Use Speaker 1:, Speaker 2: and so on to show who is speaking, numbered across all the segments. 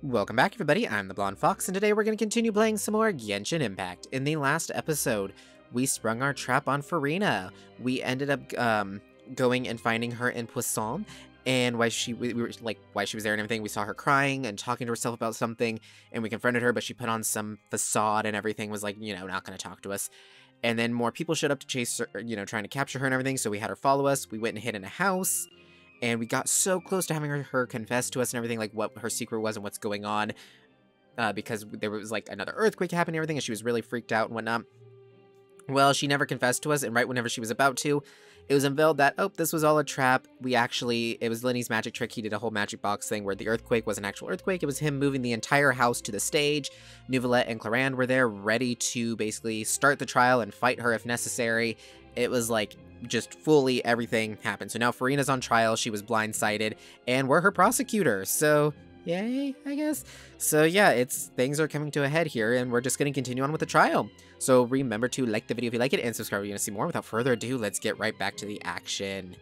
Speaker 1: Welcome back, everybody. I'm the Blonde Fox, and today we're going to continue playing some more Genshin Impact. In the last episode, we sprung our trap on Farina. We ended up going and finding her in Poisson, and we were like, why she was there and everything. We saw her crying and talking to herself about something, and we confronted her, but she put on some facade and everything, was like, not going to talk to us. And then more people showed up to chase her, trying to capture her and everything, so we had her follow us. We went and hid in a house. And we got so close to having her confess to us and everything, like what her secret was and what's going on. Because there was like another earthquake happening and everything, and she was really freaked out and whatnot. Well, she never confessed to us, and right whenever she was about to, it was unveiled that, oh, this was all a trap. It was Lenny's magic trick. He did a whole magic box thing where the earthquake was an actual earthquake. It was him moving the entire house to the stage. Neuvillette and Clarande were there, ready to basically start the trial and fight her if necessary. It was like, just fully everything happened. So now Farina's on trial, she was blindsided, and we're her prosecutor, so yay, I guess. So yeah, things are coming to a head here, and we're just going to continue on with the trial. So remember to like the video if you like it, and subscribe if you want to see more. Without further ado, let's get right back to the action.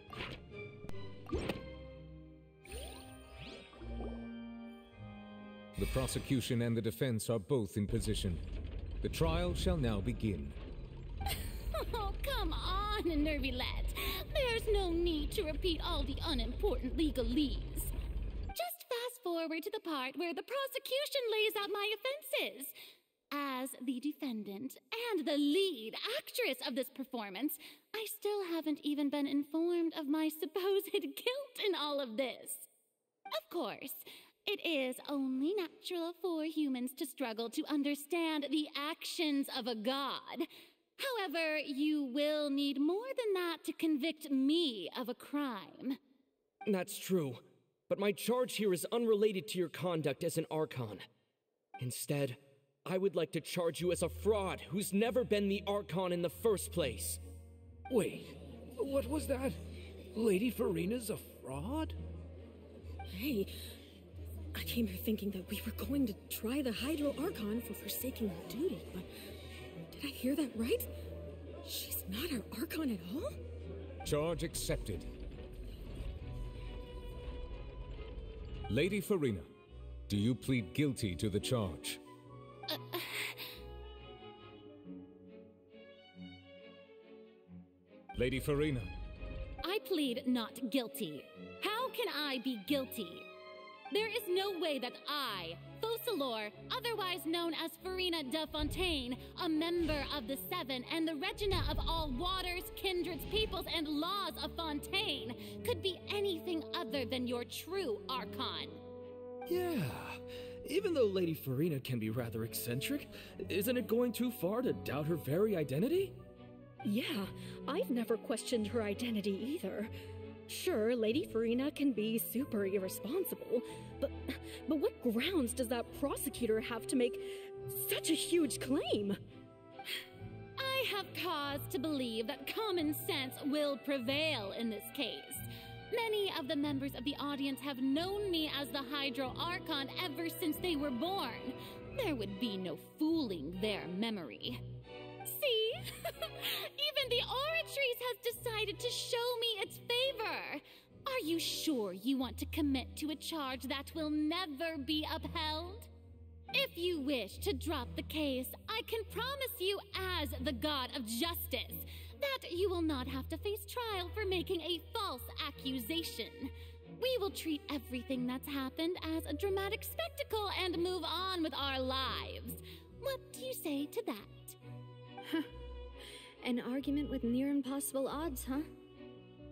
Speaker 2: The prosecution and the defense are both in position. The trial shall now begin.
Speaker 3: Oh, come on, Neuvillette. There's no need to repeat all the unimportant legalese. Just fast forward to the part where the prosecution lays out my offenses. As the defendant and the lead actress of this performance, I still haven't even been informed of my supposed guilt in all of this. Of course, it is only natural for humans to struggle to understand the actions of a god. However, you will need more than that to convict me of a crime.
Speaker 4: That's true, but my charge here is unrelated to your conduct as an Archon. Instead, I would like to charge you as a fraud who's never been the Archon in the first place.
Speaker 5: Wait, what was that? Lady Farina's a fraud?
Speaker 6: Hey, I came here thinking that we were going to try the Hydro Archon for forsaking her duty, but did I hear that right? She's not our Archon at all?
Speaker 2: Charge accepted. Lady Farina, do you plead guilty to the charge? Lady Farina.
Speaker 3: I plead not guilty. How can I be guilty? There is no way that I, Focalor, otherwise known as Farina de Fontaine, a member of the Seven and the Regina of all waters, kindreds, peoples, and laws of Fontaine, could be anything other than your true Archon.
Speaker 5: Yeah, even though Lady Farina can be rather eccentric, isn't it going too far to doubt her very identity?
Speaker 6: Yeah, I've never questioned her identity either. Sure, Lady Farina can be super irresponsible, but what grounds does that prosecutor have to make such a huge claim?
Speaker 3: I have cause to believe that common sense will prevail in this case. Many of the members of the audience have known me as the Hydro Archon ever since they were born. There would be no fooling their memory. See? Even the Oratrice has decided to show me its favor. Are you sure you want to commit to a charge that will never be upheld? If you wish to drop the case, I can promise you as the god of justice that you will not have to face trial for making a false accusation. We will treat everything that's happened as a dramatic spectacle and move on with our lives. What do you say to that?
Speaker 6: An argument with near impossible odds, huh?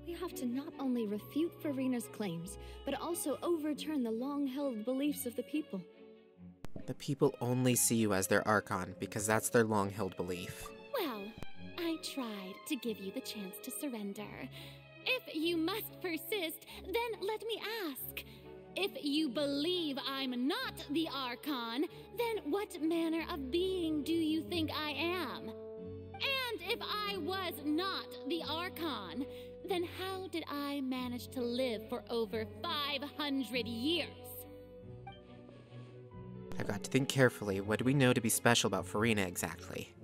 Speaker 6: We have to not only refute Farina's claims, but also overturn the long-held beliefs of the people.
Speaker 1: The people only see you as their Archon, because that's their long-held belief.
Speaker 3: Well, I tried to give you the chance to surrender. If you must persist, then let me ask. If you believe I'm not the Archon, then what manner of being do you think I am? And if I was not the Archon, then how did I manage to live for over 500 years?
Speaker 1: I've got to think carefully. What do we know to be special about Farina exactly?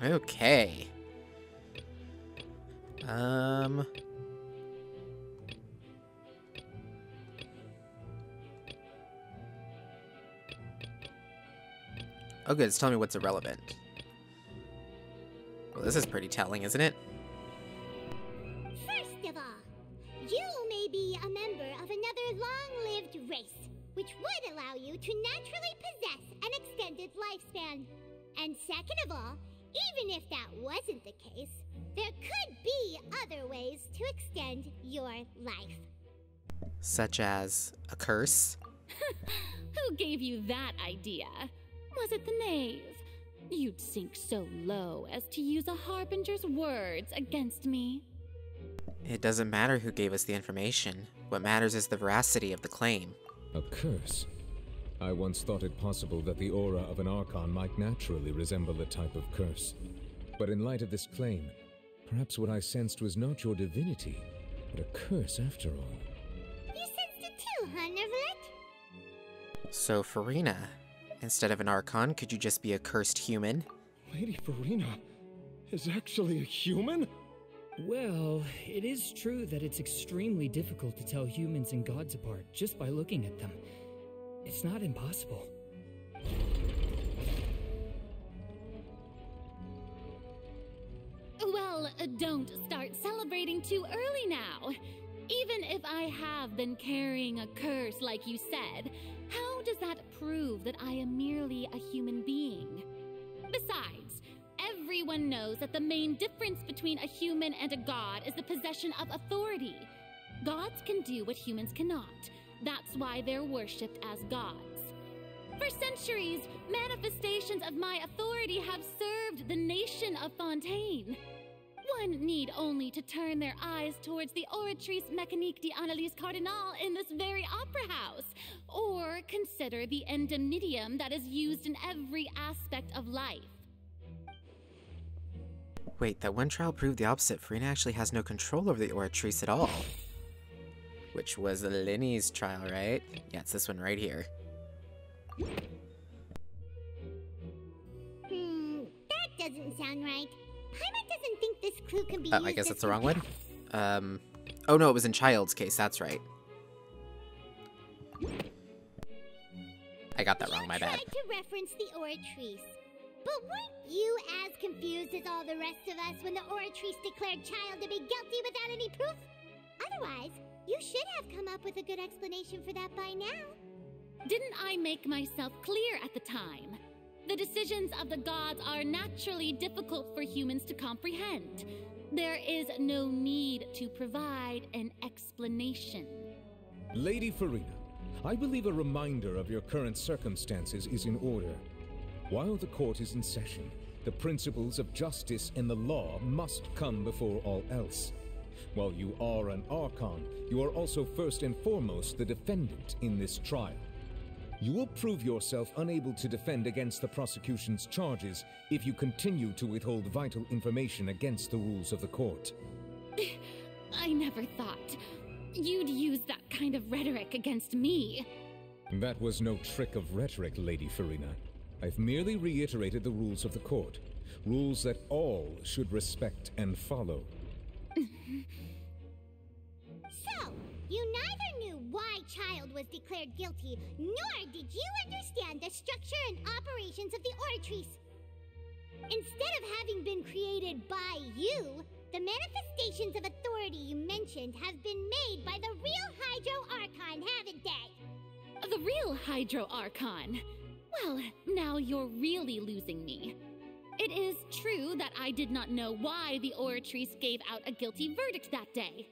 Speaker 1: Okay. Oh good, it's telling me what's irrelevant. Well, this is pretty telling, isn't it?
Speaker 7: First of all, you may be a member of another long-lived race, which would allow you to naturally possess an extended lifespan. And second of all, even if that wasn't the case, there could be other ways to extend your life.
Speaker 1: Such as a curse?
Speaker 3: Who gave you that idea? Was it the knave? You'd sink so low as to use a harbinger's words against me.
Speaker 1: It doesn't matter who gave us the information. What matters is the veracity of the claim.
Speaker 2: A curse? I once thought it possible that the aura of an Archon might naturally resemble a type of curse. But in light of this claim, perhaps what I sensed was not your divinity, but a curse after all.
Speaker 7: You sensed it too, huh, Nervlet?
Speaker 1: So, Farina, instead of an Archon, could you just be a cursed human?
Speaker 5: Lady Farina is actually a human?
Speaker 4: Well, it is true that it's extremely difficult to tell humans and gods apart just by looking at them. It's not impossible.
Speaker 3: Well, don't start celebrating too early now. Even if I have been carrying a curse like you said, how does that prove that I am merely a human being? Besides, everyone knows that the main difference between a human and a god is the possession of authority. Gods can do what humans cannot. That's why they're worshipped as gods. For centuries, manifestations of my authority have served the nation of Fontaine. One need only to turn their eyes towards the Oratrice Mécanique d'Analyse Cardinal in this very opera house, or consider the indemnitium that is used in every aspect of life.
Speaker 1: Wait, that one trial proved the opposite. Farina actually has no control over the Oratrice at all. Which was Linny's trial, right? Yeah, it's this one right here.
Speaker 7: That doesn't sound right. Paimon doesn't think this clue can be
Speaker 1: Oh,
Speaker 7: used
Speaker 1: I guess
Speaker 7: as
Speaker 1: that's the wrong one.
Speaker 7: compare-
Speaker 1: Oh no, it was in Child's case, that's right. I got that wrong, my bad.
Speaker 7: You tried to reference the Oratrice, but weren't you as confused as all the rest of us when the Oratrice declared Child to be guilty without any proof? Otherwise, you should have come up with a good explanation for that by now.
Speaker 3: Didn't I make myself clear at the time? The decisions of the gods are naturally difficult for humans to comprehend. There is no need to provide an explanation.
Speaker 2: Lady Farina, I believe a reminder of your current circumstances is in order. While the court is in session, the principles of justice and the law must come before all else. While you are an Archon, you are also first and foremost the defendant in this trial. You will prove yourself unable to defend against the prosecution's charges if you continue to withhold vital information against the rules of the court.
Speaker 3: I never thought you'd use that kind of rhetoric against me.
Speaker 2: That was no trick of rhetoric, Lady Farina. I've merely reiterated the rules of the court. Rules that all should respect and follow.
Speaker 7: So, you neither knew why Child was declared guilty, nor did you understand the structure and operations of the Oratrice. Instead of having been created by you, the manifestations of authority you mentioned have been made by the real Hydro Archon, haven't they?
Speaker 3: The real Hydro Archon. Well, now you're really losing me. It is true that I did not know why the Oratrice gave out a guilty verdict that day.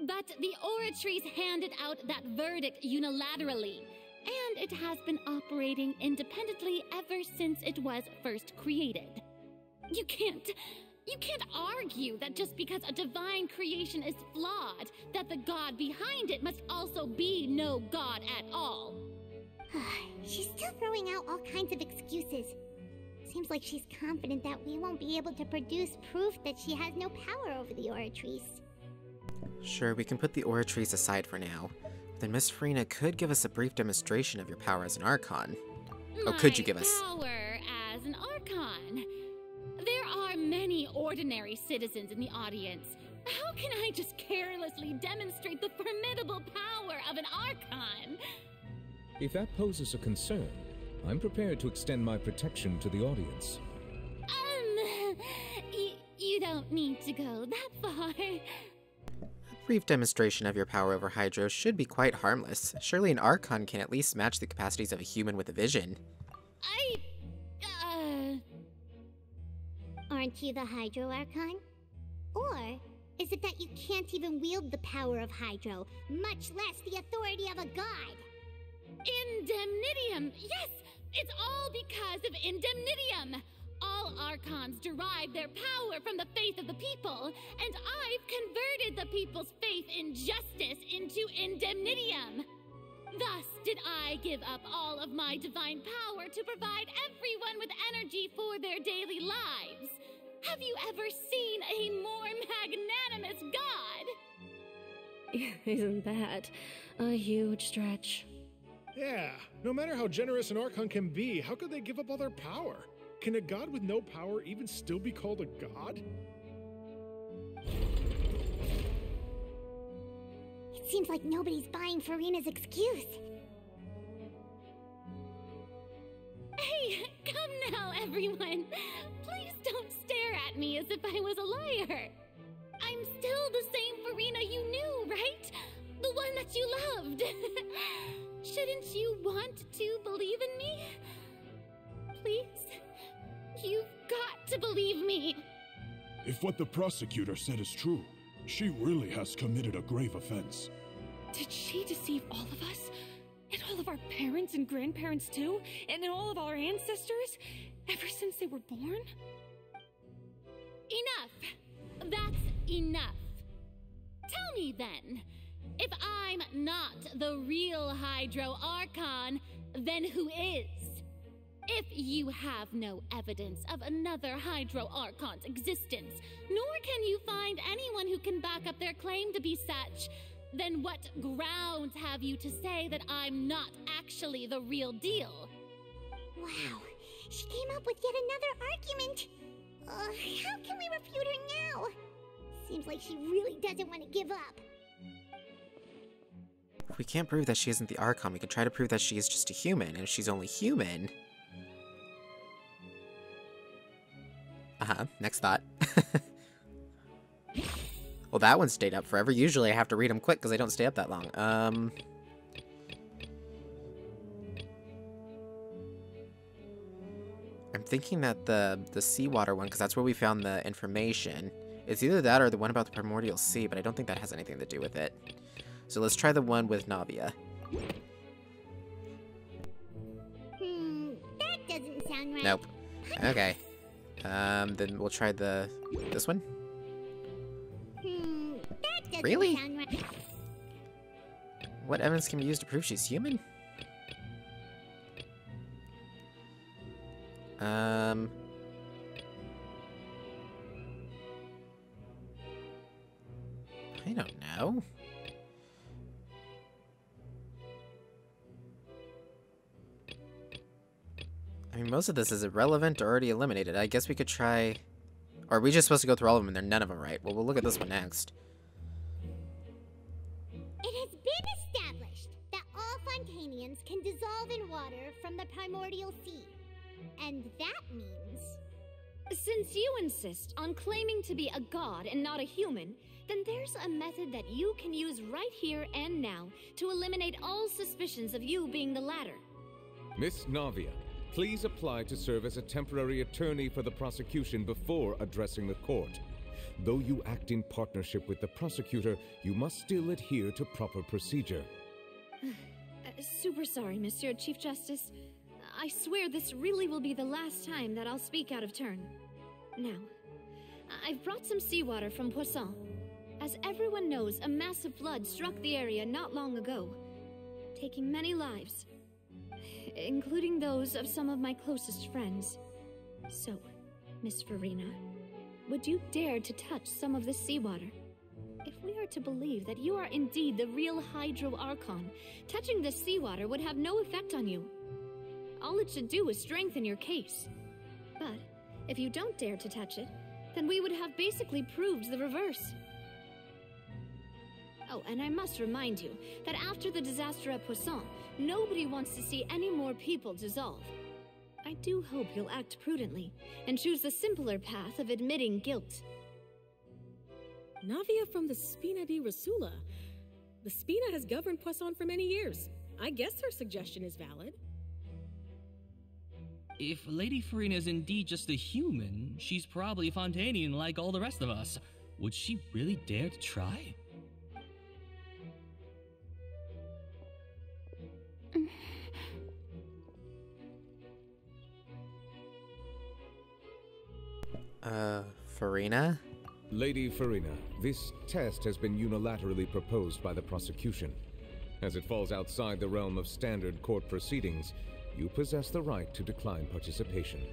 Speaker 3: But the Oratrice handed out that verdict unilaterally, and it has been operating independently ever since it was first created. You can't argue that just because a divine creation is flawed, that the god behind it must also be no god at all.
Speaker 7: She's still throwing out all kinds of excuses. Seems like she's confident that we won't be able to produce proof that she has no power over the Oratrice.
Speaker 1: Sure, we can put the Oratrice aside for now. Then Miss Farina could give us a brief demonstration of your power as an Archon. Oh, could you give us?
Speaker 3: Power as an Archon? There are many ordinary citizens in the audience. How can I just carelessly demonstrate the formidable power of an Archon?
Speaker 2: If that poses a concern, I'm prepared to extend my protection to the audience.
Speaker 3: You don't need to go that far.
Speaker 1: A brief demonstration of your power over Hydro should be quite harmless. Surely an Archon can at least match the capacities of a human with a vision.
Speaker 7: Aren't you the Hydro Archon? Or is it that you can't even wield the power of Hydro, much less the authority of a god?
Speaker 3: Indemnitium! Yes! It's all because of Indemnitium! All Archons derive their power from the faith of the people, and I've converted the people's faith in justice into Indemnitium! Thus did I give up all of my divine power to provide everyone with energy for their daily lives. Have you ever seen a more magnanimous god?
Speaker 6: Isn't that a huge stretch?
Speaker 8: Yeah, no matter how generous an Archon can be, how could they give up all their power? Can a god with no power even still be called a god?
Speaker 7: It seems like nobody's buying Furina's excuse.
Speaker 3: Hey, come now, everyone. Please don't stare at me as if I was a liar. I'm still the same Furina you knew, right? The one that you loved. Shouldn't you want to believe in me? Please? You've got to believe me.
Speaker 9: If what the prosecutor said is true, she really has committed a grave offense.
Speaker 6: Did she deceive all of us? And all of our parents and grandparents too? And all of our ancestors? Ever since they were born?
Speaker 3: Enough. That's enough. Tell me then, if I'm not the real Hydro Archon, then who is? If you have no evidence of another Hydro Archon's existence, nor can you find anyone who can back up their claim to be such, then what grounds have you to say that I'm not actually the real deal?
Speaker 7: Wow, she came up with yet another argument. How can we refute her now? Seems like she really doesn't want to give up.
Speaker 1: If we can't prove that she isn't the Archon, we can try to prove that she is just a human, and if she's only human... next thought. Well, that one stayed up forever. Usually I have to read them quick because I don't stay up that long. I'm thinking that the seawater one, because that's where we found the information. It's either that or the one about the Primordial Sea, but I don't think that has anything to do with it. So let's try the one with Navia.
Speaker 7: That doesn't sound right.
Speaker 1: Nope. Okay. Then we'll try this one.
Speaker 7: That doesn't
Speaker 1: Really?
Speaker 7: sound right.
Speaker 1: What evidence can we use to prove she's human? I don't know. I mean, most of this is irrelevant or already eliminated. I guess we could try... Or are we just supposed to go through all of them and they're none of them right? Well, we'll look at this one next.
Speaker 7: It has been established that all Fontanians can dissolve in water from the Primordial Sea. And that means...
Speaker 6: Since you insist on claiming to be a god and not a human, then there's a method that you can use right here and now to eliminate all suspicions of you being the latter.
Speaker 2: Miss Navia, please apply to serve as a temporary attorney for the prosecution before addressing the court. Though you act in partnership with the prosecutor, you must still adhere to proper procedure.
Speaker 6: Super sorry, Monsieur Chief Justice. I swear this really will be the last time that I'll speak out of turn. Now, I've brought some seawater from Poisson. As everyone knows, a massive flood struck the area not long ago, taking many lives, including those of some of my closest friends. So, Miss Furina, would you dare to touch some of this seawater? If we are to believe that you are indeed the real Hydro Archon, touching this seawater would have no effect on you. All it should do is strengthen your case. But if you don't dare to touch it, then we would have basically proved the reverse.
Speaker 10: Oh, and I must remind you that after the disaster at Poisson, nobody wants to see any more people dissolve. I do hope you'll act prudently and choose the simpler path of admitting guilt.
Speaker 6: Navia from the Spina di Rasula. The Spina has governed Poisson for many years. I guess her suggestion is valid.
Speaker 11: If Lady Farina is indeed just a human, she's probably Fontanian like all the rest of us. Would she really dare to try?
Speaker 1: Farina?
Speaker 2: Lady Farina, this test has been unilaterally proposed by the prosecution. As it falls outside the realm of standard court proceedings, you possess the right to decline participation.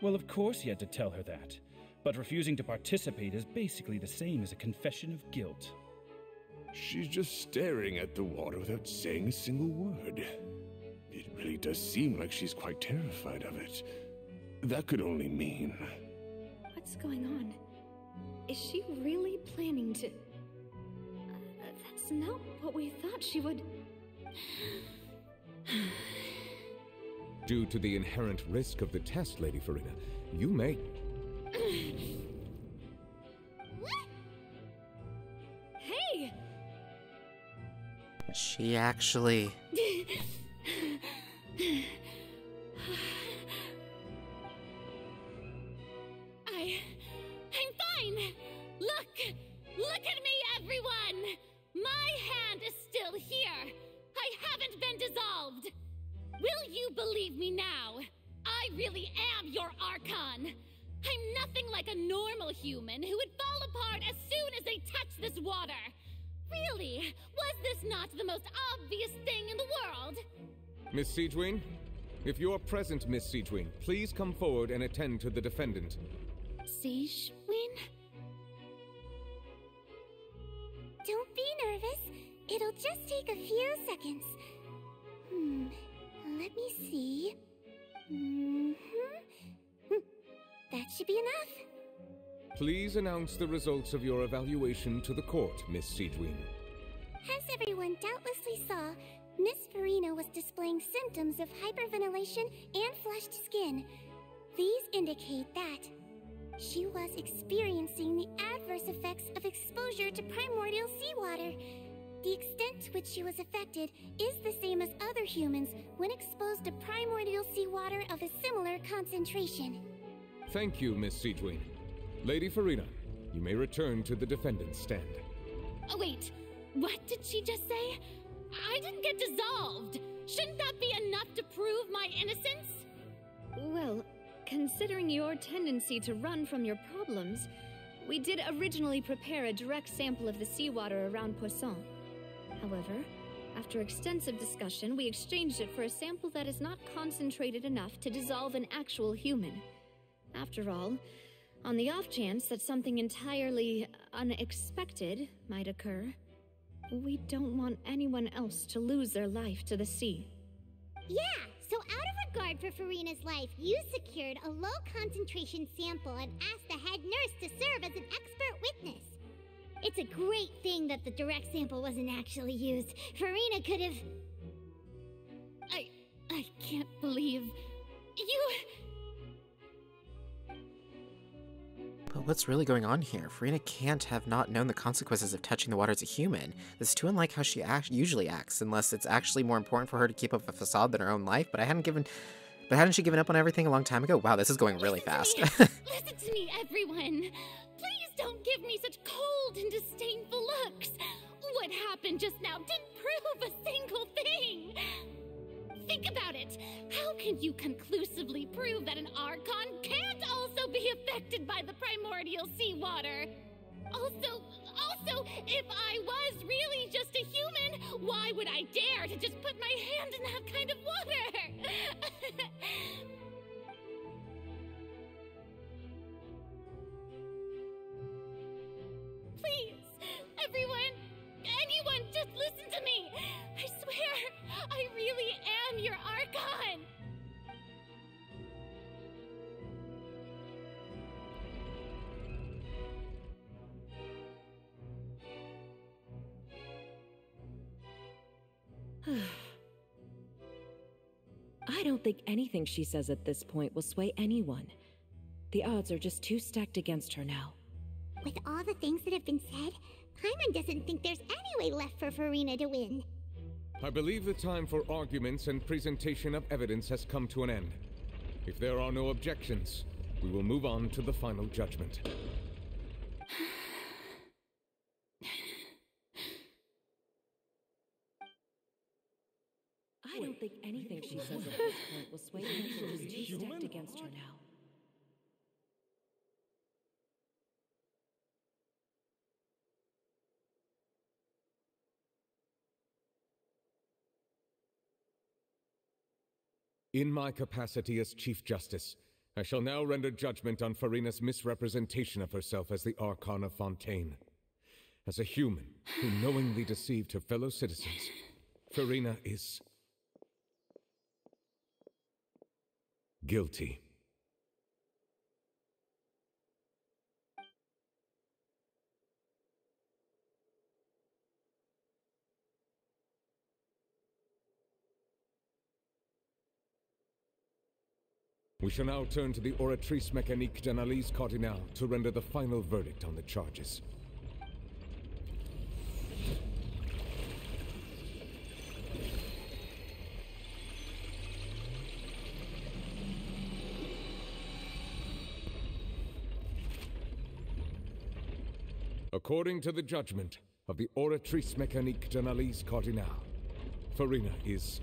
Speaker 12: Well, of course he had to tell her that. But refusing to participate is basically the same as a confession of guilt.
Speaker 9: She's just staring at the water without saying a single word. It really does seem like she's quite terrified of it. That could only mean...
Speaker 10: What's going on? Is she really planning to... that's not what we thought she would...
Speaker 2: Due to the inherent risk of the test, Lady Farina, you may...
Speaker 10: Hey!
Speaker 1: She actually...
Speaker 3: I'm fine! Look at me, everyone! My hand is still here! I haven't been dissolved! Will you believe me now? I really am your Archon! I'm nothing like a normal human who would fall apart as soon as they touch this water! Really? Was this not the most obvious thing in the world?
Speaker 2: Miss Siegewin? If you're present, Miss Siegewin, please come forward and attend to the defendant.
Speaker 10: Siegewin?
Speaker 7: Don't be nervous. It'll just take a few seconds. Let me see. That should be enough.
Speaker 2: Please announce the results of your evaluation to the court, Miss Siegewin.
Speaker 7: As everyone doubtlessly saw, Miss Farina was displaying symptoms of hyperventilation and flushed skin. These indicate that she was experiencing the adverse effects of exposure to primordial seawater. The extent to which she was affected is the same as other humans when exposed to primordial seawater of a similar concentration.
Speaker 2: Thank you, Miss Siegewin. Lady Farina, you may return to the defendant's stand.
Speaker 3: Oh, wait. What did she just say? I didn't get dissolved. Shouldn't that be enough to prove my innocence?
Speaker 10: Well, considering your tendency to run from your problems, we did originally prepare a direct sample of the seawater around Poisson. However, after extensive discussion, we exchanged it for a sample that is not concentrated enough to dissolve an actual human. After all, on the off chance that something entirely unexpected might occur, we don't want anyone else to lose their life to the sea.
Speaker 7: Yeah, so out of regard for Farina's life, you secured a low-concentration sample and asked the head nurse to serve as an expert witness. It's a great thing that the direct sample wasn't actually used. Farina could have...
Speaker 3: I can't believe... you...
Speaker 1: But what's really going on here? Farina can't have not known the consequences of touching the water as a human. This is too unlike how she usually acts, unless it's actually more important for her to keep up a facade than her own life. But hadn't she given up on everything a long time ago? Wow, this is going really fast.
Speaker 3: Listen to me, everyone. Please don't give me such cold and disdainful looks. What happened just now didn't prove a single thing. Think about it. How can you conclusively prove that an Archon can't also be affected by the primordial seawater? Also, if I was really just a human, why would I dare to just put my hand in that kind of water? Please, anyone, just listen to me. I swear, I really am your Archon.
Speaker 13: I don't think anything she says at this point will sway anyone. The odds are just too stacked against her now.
Speaker 7: With all the things that have been said, Paimon doesn't think there's any way left for Furina to win.
Speaker 2: I believe the time for arguments and presentation of evidence has come to an end. If there are no objections, we will move on to the final judgment.
Speaker 13: I don't think anything she says at this point will sway anyone. Is too stacked against her now.
Speaker 2: In my capacity as Chief Justice, I shall now render judgment on Furina's misrepresentation of herself as the Archon of Fontaine. As a human who knowingly deceived her fellow citizens, Furina is guilty. We shall now turn to the Oratrice Mécanique d'Analyse Cardinale to render the final verdict on the charges. According to the judgment of the Oratrice Mécanique d'Analyse Cardinale, Furina is...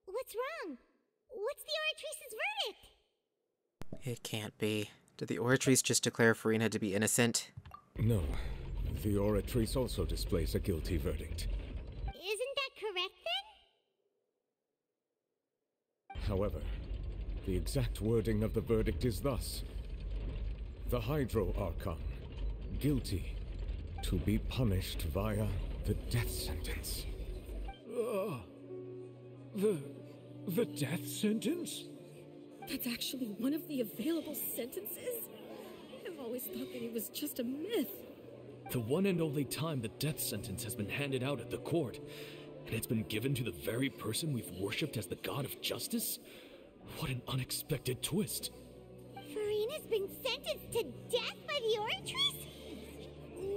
Speaker 7: What's wrong? What's the Oratrice's verdict?
Speaker 1: It can't be. Did the Oratrice just declare Furina to be innocent?
Speaker 2: No. The Oratrice also displays a guilty verdict.
Speaker 7: Isn't that correct, then?
Speaker 2: However, the exact wording of the verdict is thus. The Hydro Archon, guilty, to be punished via the death sentence.
Speaker 5: The death sentence?
Speaker 6: That's actually one of the available sentences? I've always thought that it was just a myth.
Speaker 5: The one and only time the death sentence has been handed out at the court, and it's been given to the very person we've worshipped as the god of justice? What an unexpected twist.
Speaker 7: Furina's been sentenced to death by the Oratrice?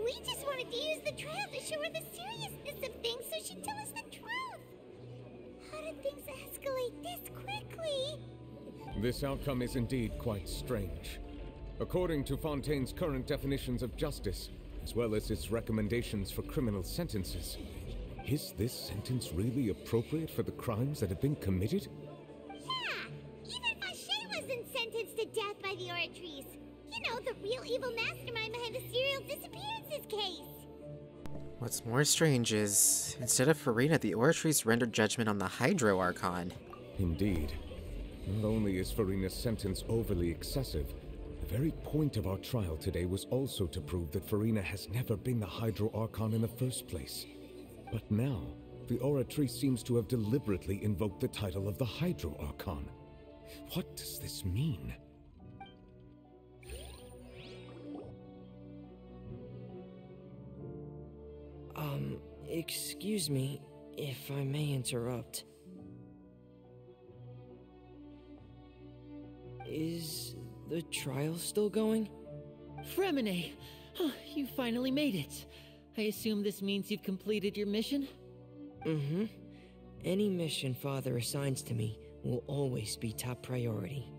Speaker 7: We just wanted to use the trial to show her the seriousness of things so she'd tell us the truth. How did things escalate this quickly?
Speaker 2: This outcome is indeed quite strange. According to Fontaine's current definitions of justice, as well as its recommendations for criminal sentences, is this sentence really appropriate for the crimes that have been committed?
Speaker 7: Yeah! Even Fache wasn't sentenced to death by the Oratrice. You know, the real evil mastermind behind the serial disappearances case.
Speaker 1: What's more strange is, instead of Furina, the Oratrice rendered judgment on the Hydro Archon.
Speaker 2: Indeed. Not only is Furina's sentence overly excessive, the very point of our trial today was also to prove that Furina has never been the Hydro Archon in the first place. But now, the Oratrice seems to have deliberately invoked the title of the Hydro Archon. What does this mean?
Speaker 14: Excuse me, if I may interrupt. Is the trial still going?
Speaker 15: Fremine! Oh, you finally made it. I assume this means you've completed your mission?
Speaker 14: Mm-hmm. Any mission Father assigns to me will always be top priority.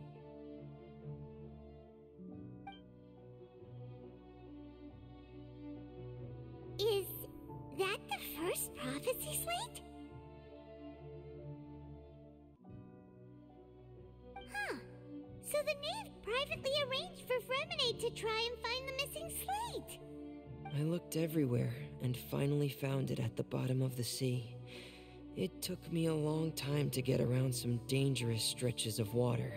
Speaker 7: Is that the first prophecy slate? Huh. So the knave privately arranged for Fremine to try and find the missing slate.
Speaker 14: I looked everywhere and finally found it at the bottom of the sea. It took me a long time to get around some dangerous stretches of water.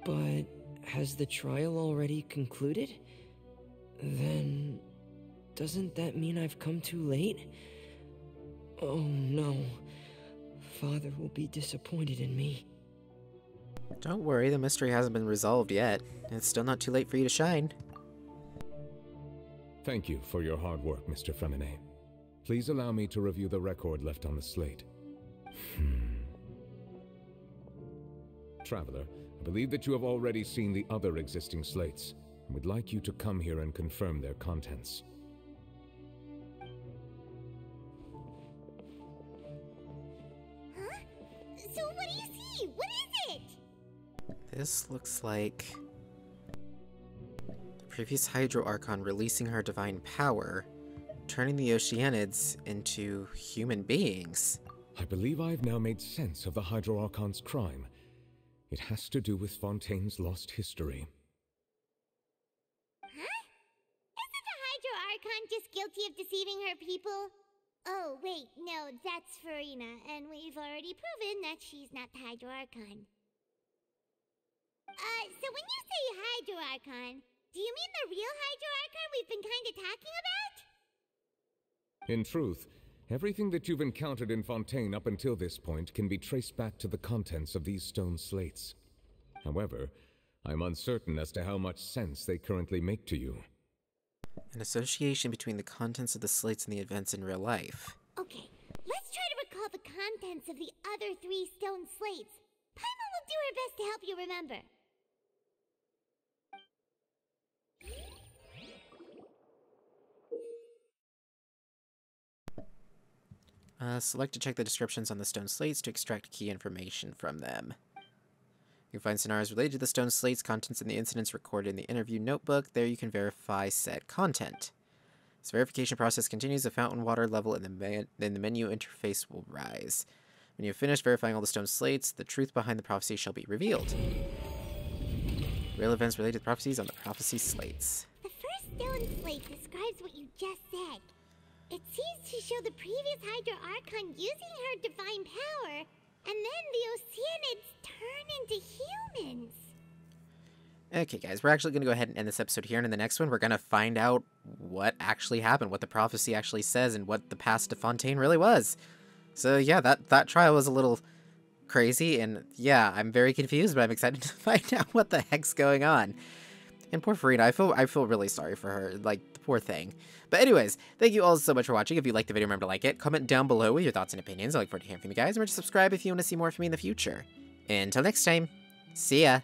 Speaker 14: But has the trial already concluded? Then doesn't that mean I've come too late? Oh no. Father will be disappointed in me.
Speaker 1: Don't worry, the mystery hasn't been resolved yet. It's still not too late for you to shine.
Speaker 2: Thank you for your hard work, Mr. Fremine. Please allow me to review the record left on the slate. Traveler, I believe that you have already seen the other existing slates, and would like you to come here and confirm their contents.
Speaker 7: Huh? So what do you see? What is it?
Speaker 1: This looks like the previous Hydro Archon releasing her divine power, turning the Oceanids into human beings.
Speaker 2: I believe I have now made sense of the Hydro Archon's crime. It has to do with Fontaine's lost history.
Speaker 7: Huh? Isn't the Hydro Archon just guilty of deceiving her people? Oh, wait, no, that's Farina, and we've already proven that she's not the Hydro Archon. So when you say Hydro Archon, do you mean the real Hydro Archon we've been kinda talking about?
Speaker 2: In truth, everything that you've encountered in Fontaine up until this point can be traced back to the contents of these stone slates. However, I'm uncertain as to how much sense they currently make to you.
Speaker 1: An association between the contents of the slates and the events in real life.
Speaker 7: Okay, let's try to recall the contents of the other 3 stone slates. Paimon will do her best to help you remember.
Speaker 1: Select to check the descriptions on the stone slates to extract key information from them. You can find scenarios related to the stone slates, contents, and the incidents recorded in the interview notebook. There you can verify said content. As the verification process continues, the fountain water level in the menu interface will rise. When you have finished verifying all the stone slates, the truth behind the prophecy shall be revealed. Real events related to prophecies on the prophecy slates.
Speaker 7: The first stone slate describes what you just said. It seems to show the previous Hydro Archon using her divine power, and then the Oceanids turn into humans.
Speaker 1: Okay, guys, we're actually going to go ahead and end this episode here, and in the next one, we're going to find out what actually happened, what the prophecy actually says, and what the past of Fontaine really was. So, yeah, that trial was a little crazy, and yeah, I'm very confused, but I'm excited to find out what the heck's going on. And poor Farina, I feel really sorry for her, like, the poor thing. But anyways, thank you all so much for watching. If you liked the video, remember to like it, comment down below with your thoughts and opinions. I look forward to hearing from you guys, and remember to subscribe if you want to see more from me in the future. Until next time, see ya!